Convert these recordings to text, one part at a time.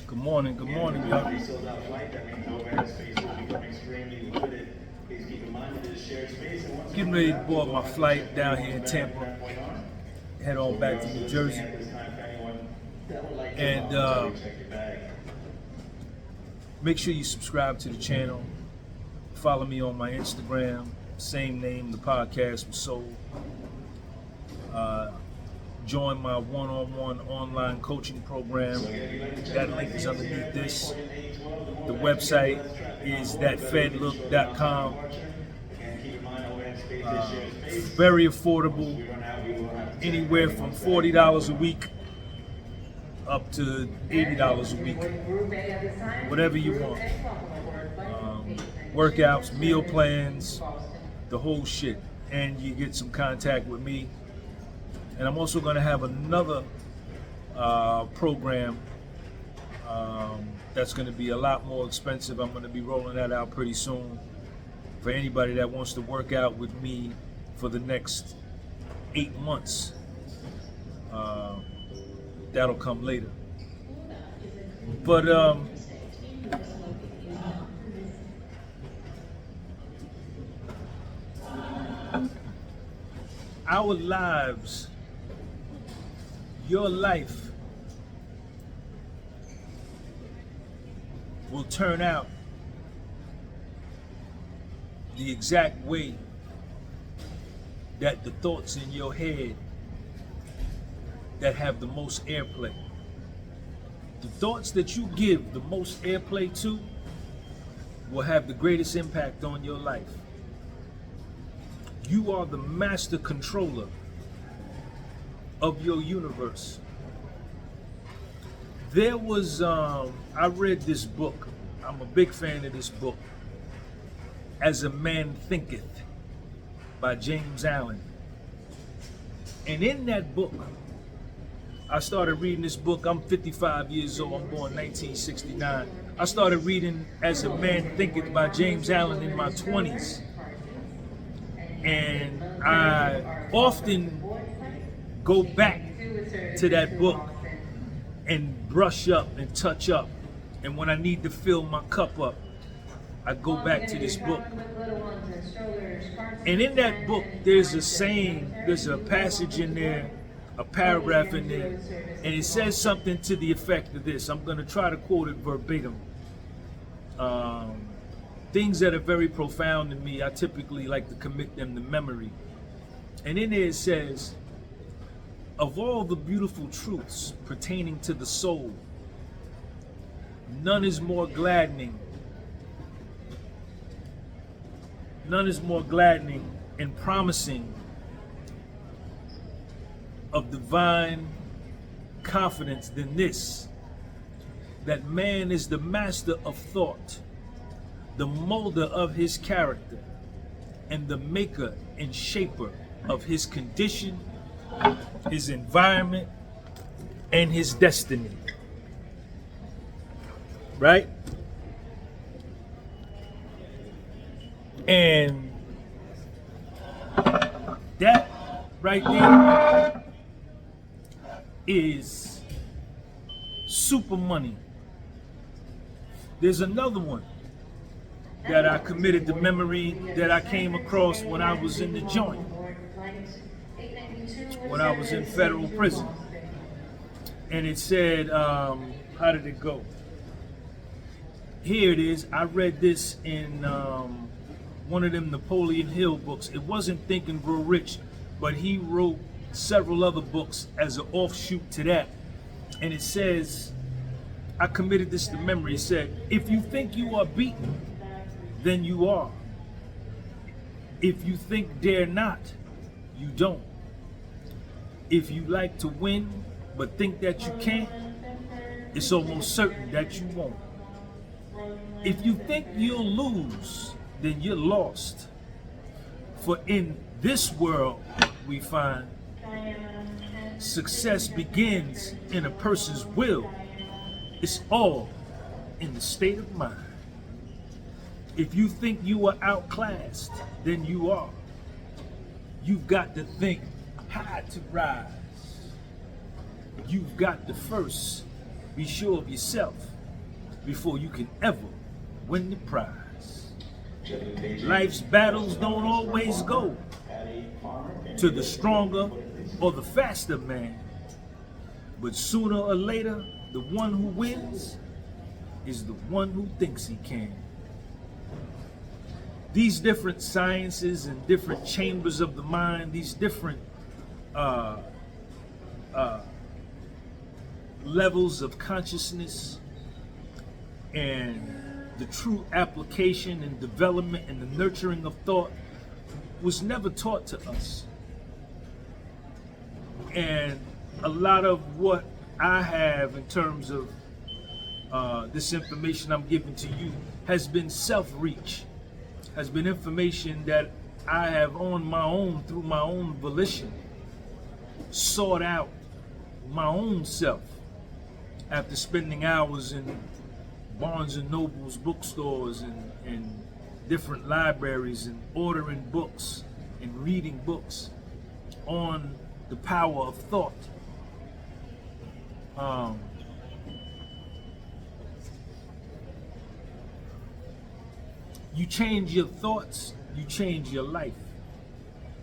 Good morning, y'all. Getting ready to board my flight down here in Tampa. Head on back to New Jersey. And make sure you subscribe to the channel. Follow me on my Instagram, same name, The Podcast with Soul. Join my one-on-one online coaching program. That link is underneath this. The website is thatfedlook.com. Very affordable, anywhere from $40 a week up to $80 a week. Whatever you want. Workouts, meal plans, the whole shit. And you get some contact with me. And I'm also going to have another program that's going to be a lot more expensive. I'm going to be rolling that out pretty soon for anybody that wants to work out with me for the next 8 months. That'll come later. But our lives, your life will turn out the exact way that the thoughts in your head that have the most airplay. The thoughts that you give the most airplay to will have the greatest impact on your life. You are the master controller of your universe. There was, I read this book. I'm a big fan of this book, As a Man Thinketh by James Allen. And in that book, I started reading this book. I'm 55 years old. I'm born 1969. I started reading As a Man Thinketh by James Allen in my 20s. And I often go back to that book and brush up and touch up. And when I need to fill my cup up, I go back to this book. And in that book, there's a saying, there's a passage in there, a paragraph in there, and it says something to the effect of this. I'm going to try to quote it verbatim. Things that are very profound to me, I typically like to commit them to memory. And in there it says, of all the beautiful truths pertaining to the soul, none is more gladdening. None is more gladdening and promising of divine confidence than this, that man is the master of thought, the molder of his character, and the maker and shaper of his condition, his environment, and his destiny. Right? And that right there is super money. There's another one that I committed to memory that I came across when I was in the joint, when I was in federal prison. And it said, how did it go? Here it is. I read this in one of them Napoleon Hill books. It wasn't Think and Grow Rich, but he wrote several other books as an offshoot to that. And it says, I committed this to memory. It said, if you think you are beaten, then you are. If you think dare not, you don't. If you like to win, but think that you can't, it's almost certain that you won't. If you think you'll lose, then you're lost. For in this world, we find success begins in a person's will. It's all in the state of mind. If you think you are outclassed, then you are. You've got to think high to rise. You've got to first be sure of yourself before you can ever win the prize. Life's battles don't always go to the stronger or the faster man, but sooner or later, the one who wins is the one who thinks he can. These different sciences and different chambers of the mind, these different levels of consciousness, and the true application and development and the nurturing of thought was never taught to us. And a lot of what I have in terms of this information I'm giving to you has been self-reach, has been information that I have on my own, through my own volition, sought out my own self after spending hours in Barnes and Noble's bookstores and different libraries and ordering books and reading books on the power of thought. You change your thoughts, you change your life.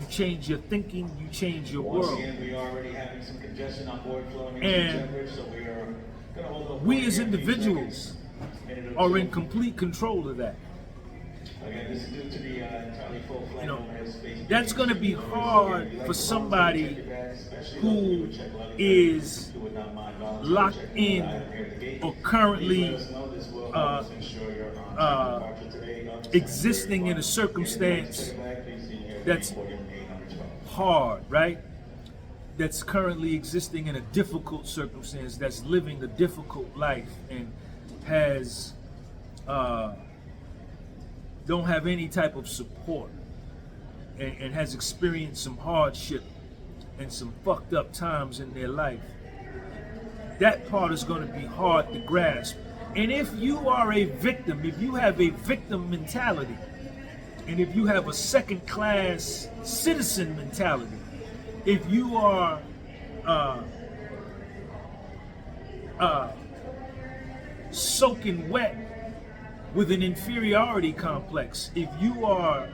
You change your thinking, you change your world. Once again, we are already having some congestion on board flowing into And Zebridge, so we are going to hold up. we as individuals are in complete control of that. Again, this is due to the entirely full flight You know, over airspace. that's going to be hard for somebody who is locked in or currently existing in a circumstance that's hard, right? That's currently existing in a difficult circumstance, that's living a difficult life and has don't have any type of support and has experienced some hardship and some fucked up times in their life. That part is going to be hard to grasp. And if you are a victim, if you have a victim mentality, and if you have a second-class citizen mentality, if you are soaking wet with an inferiority complex, if you are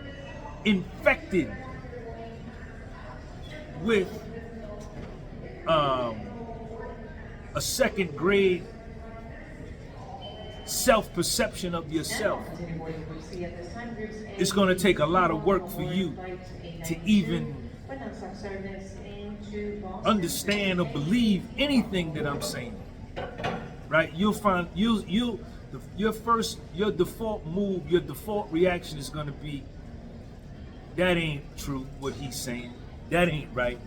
infected with a second-grade self-perception of yourself, it's going to take a lot of work for you to even understand or believe anything that I'm saying. Right? You'll find your default move, your default reaction is going to be, that ain't true what he's saying. That ain't right.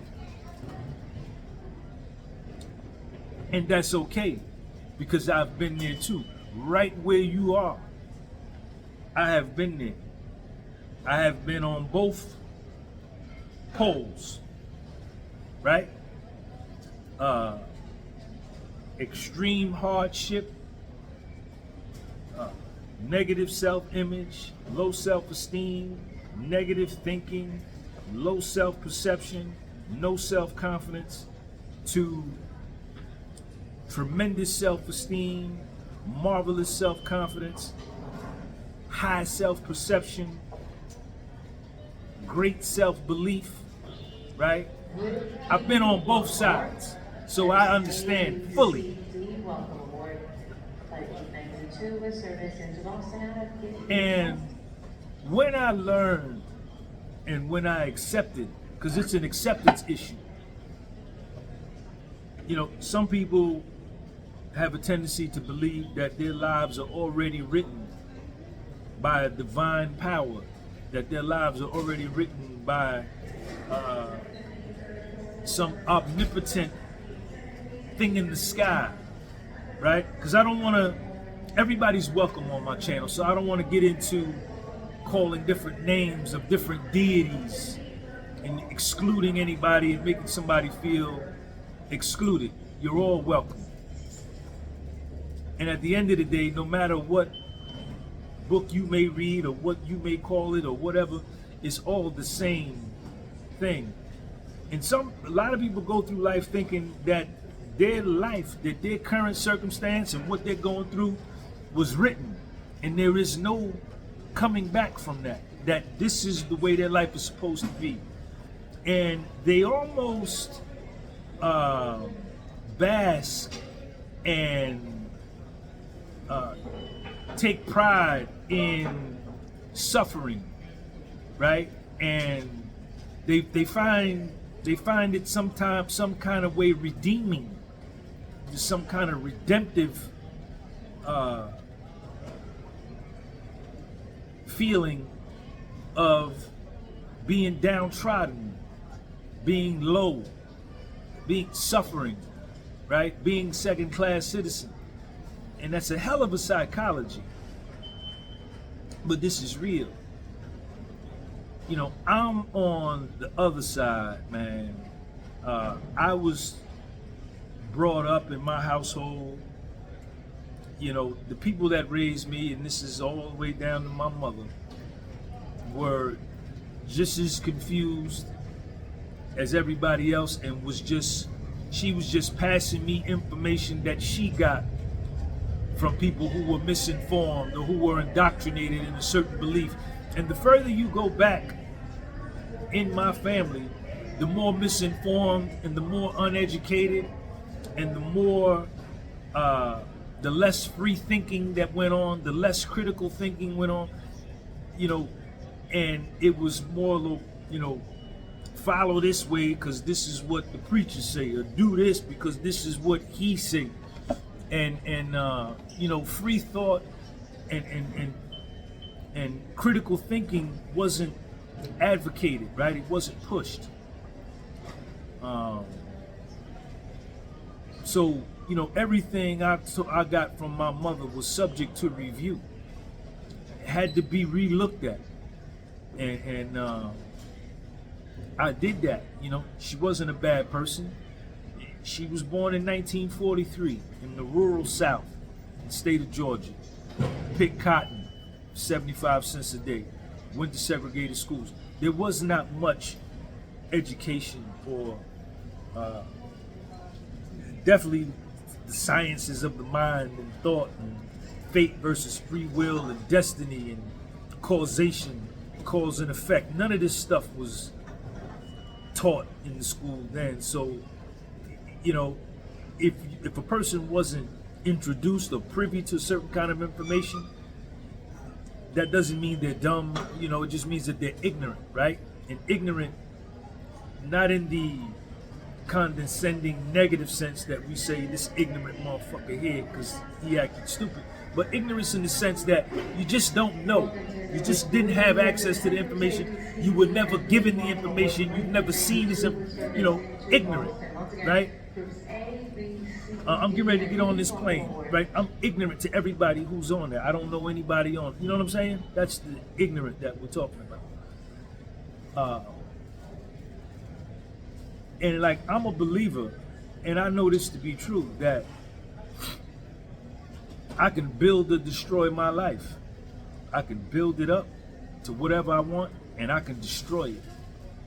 And that's okay, because I've been there too. Right where you are, I have been there. I have been on both poles, right? Extreme hardship, negative self-image, low self-esteem, negative thinking, low self-perception, no self-confidence, to tremendous self-esteem, marvelous self-confidence, high self-perception, great self-belief, right? I've been on both sides, so I understand fully. And when I learned and when I accepted, because it's an acceptance issue, you know, some people have a tendency to believe that their lives are already written by a divine power, that their lives are already written by some omnipotent thing in the sky, right? Because I don't want to, everybody's welcome on my channel, so I don't want to get into calling different names of different deities and excluding anybody and making somebody feel excluded. You're all welcome. And at the end of the day, no matter what book you may read or what you may call it or whatever, it's all the same thing. And a lot of people go through life thinking that their life, that their current circumstance and what they're going through was written, and there is no coming back from that. That this is the way their life is supposed to be, and they almost bask and take pride in suffering, right? And they find it sometimes some kind of way redeeming, some kind of redemptive feeling of being downtrodden, being low, being suffering, right? Being second-class citizen. And that's a hell of a psychology. But this is real. You know, I'm on the other side, man. I was brought up in my household. You know, the people that raised me, and this is all the way down to my mother, were just as confused as everybody else, and she was just passing me information that she got from people who were misinformed or who were indoctrinated in a certain belief. And the further you go back in my family, the more misinformed and the more uneducated and the more the less free thinking that went on, the less critical thinking went on, you know. And it was more, you know, follow this way because this is what the preachers say, or do this because this is what he say. And you know, free thought and critical thinking wasn't advocated, right? It wasn't pushed. So, you know, everything I got from my mother was subject to review. It had to be relooked at. And I did that. You know, she wasn't a bad person. She was born in 1943 in the rural South, in the state of Georgia. Picked cotton, 75 cents a day. Went to segregated schools. There was not much education or definitely the sciences of the mind and thought and fate versus free will and destiny and causation, cause and effect. None of this stuff was taught in the school then. So, you know, if a person wasn't introduced or privy to a certain kind of information, that doesn't mean they're dumb. You know, it just means that they're ignorant, right? And ignorant, not in the condescending negative sense that we say this ignorant motherfucker here because he acted stupid, but ignorance in the sense that you just don't know. You just didn't have access to the information. You were never given the information. You've never seen this, you know, ignorant, right? I'm getting ready to get on this plane, right? I'm ignorant to everybody who's on there. I don't know anybody on. You know what I'm saying? That's the ignorant that we're talking about. And like, I'm a believer, and I know this to be true, that I can build or destroy my life. I can build it up to whatever I want, and I can destroy it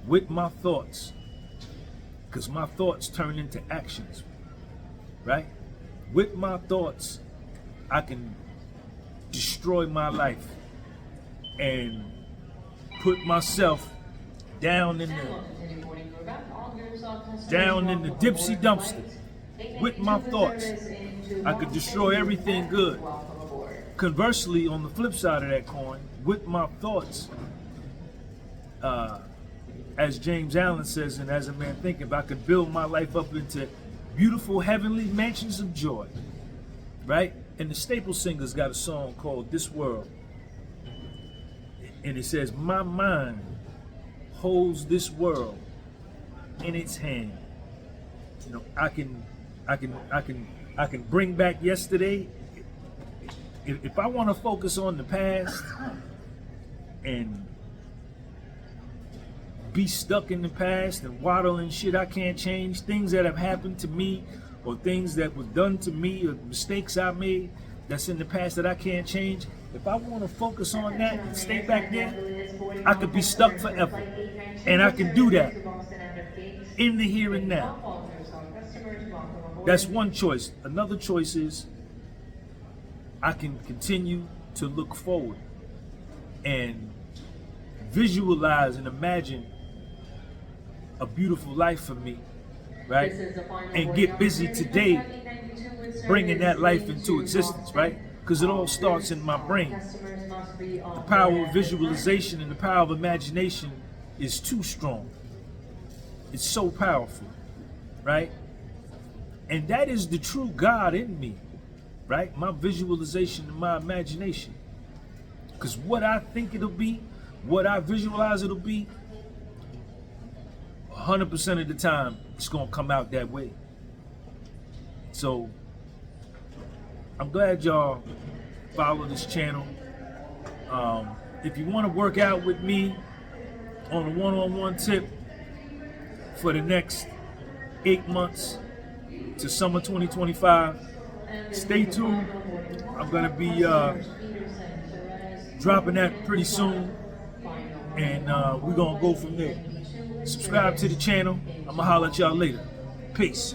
with my thoughts, because my thoughts turn into actions, right? With my thoughts, I can destroy my life and put myself down in the dipsy dumpster. With my thoughts, I could destroy everything good. Conversely, on the flip side of that coin, with my thoughts, as James Allen says, and as a man thinketh, I could build my life up into beautiful heavenly mansions of joy, right? And the Staple Singers got a song called This World. And it says, my mind holds this world in its hand. You know, I can bring back yesterday. If I want to focus on the past and be stuck in the past and waddle in shit I can't change, things that have happened to me or things that were done to me or mistakes I made that's in the past that I can't change, if I want to focus on that and stay back there, I could be stuck forever. And I can do that in the here and now. That's one choice. Another choice is I can continue to look forward and visualize and imagine a beautiful life for me, right? And get busy today bringing that life into existence, right? Because it all starts in my brain. The power of visualization and the power of imagination is too strong. It's so powerful, right? And that is the true God in me, right? My visualization and my imagination. Because what I think it'll be, what I visualize it'll be, 100% of the time, it's going to come out that way. So, I'm glad y'all follow this channel. If you want to work out with me on a one-on-one tip for the next 8 months to summer 2025, stay tuned. I'm going to be dropping that pretty soon, and we're going to go from there. Subscribe to the channel. I'm going to holler at y'all later. Peace.